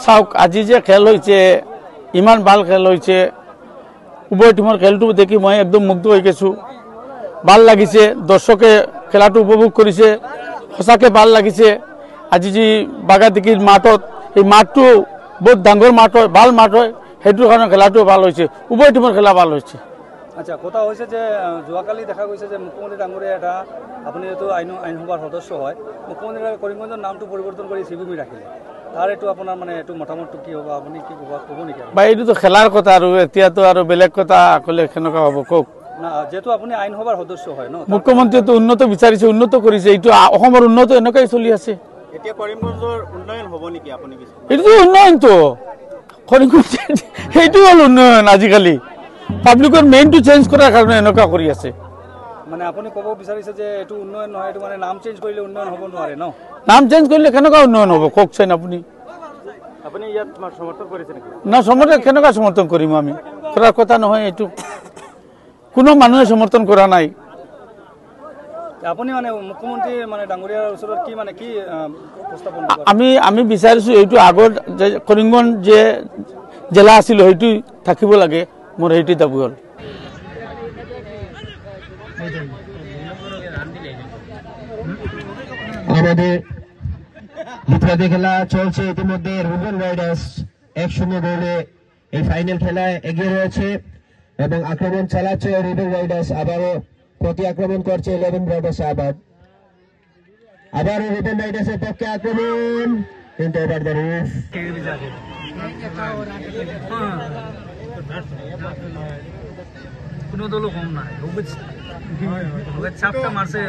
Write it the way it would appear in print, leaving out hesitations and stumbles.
চাওক আজি যে খেল হয়েছে ইমান ভাল খেল হয়েছে উভয় টিমৰ খেলটো দেখি মই একদম মুগ্ধ হৈ গেছো ভাল লাগিছে দৰ্শকে খেলাটো উপভোগ কৰিছে সঁচাকে ভাল লাগিছে আজি যি বাগাদিকিৰ মাঠত এই মাঠটো বহুত ডাঙৰ মাঠ হয় ভাল মাঠ হয় সেইটোৰ কাৰণে খেলাটো ভাল হৈছে উভয় টিমৰ খেলা ভাল হৈছে আচ্ছা কথা হৈছে যে যোৱাকালি দেখা গৈছে যে মুখ্যমন্ত্ৰী ডাঙৰীয়া এটা আপুনি যেটো আইনসভাৰ সদস্য হয় মুখ্যমন্ত্ৰী কৰিমগঞ্জৰ নামটো পৰিৱৰ্তন কৰি শিৱভূমি ৰাখিলে তাৰ এইটো আপোনাৰ মানে এইটো মতামতটো কি হ'ব আপুনি কি ক'ব নেকি বা এইটো খেলাৰ কথা আৰু এতিয়াতো আৰু বেলেগ কথা ক'লে কেনেকুৱা হ'ব কওক না যেটো আপুনি আইনসভাৰ সদস্য হয় ন মুখ্যমন্ত্ৰীটো উন্নত বিচাৰিছে উন্নত কৰিছে এইটো অসমৰ উন্নত এনেকৈ চলি আছে এতিয়া কৰিমগঞ্জৰ উন্নয়ন হ'ব নেকি আপুনি এইটো উন্নয়নটো কৰিমগঞ্জ এইটো হ'ল উন্নয়ন আজিকালি পাব্লিকৰ মেইনটো চেঞ্জ কৰাৰ কাৰণে এনেকুৱা কৰি আছে মানে আপুনি ক'ব বিচাৰিছে যে এইটো উন্নয়ন নহয় এইটো মানে নাম চেঞ্জ কৰিলে উন্নয়ন হ'ব নোৱাৰে ন নাম চেঞ্জ কৰিলে কেনেকুৱা উন্নয়ন হ'ব কওকচোন আপুনি ইয়াত সমৰ্থন কৰিছে নেকি না সমৰ্থন কেনেকুৱা সমৰ্থন কৰিম আমি কৰাৰ কথা নহয় এইটো কোনো মানুহে সমৰ্থন কৰা নাই আপুনি মানে মুখ্যমন্ত্ৰী মানে ডাঙৰীয়াৰ ওচৰত কি মানে কি উপস্থাপন আমি বিচাৰিছো এইটো আগৰ কৰিমগঞ্জ যে জেলা আছিল সেইটো থাকিব লাগে মোৰ এইটো দাবী হ'ল আমাদের দ্বিতীয় খেলা চলছে ইতিমধ্যে রুবেল রাইডার্স 1-0 গোলে এই ফাইনাল খেলায় এগিয়ে রয়েছে এবং আক্রমণ চালাচ্ছে রুবেল রাইডার্স আবারও প্রতি আক্রমণ করছে 11 ব্রাদার্স আবারও রুবেল রাইডার্সের পক্ষে আক্রমণ কিন্তু এবার রুফ কোনো দলও কম নাই রুবেল চাপটা মারছে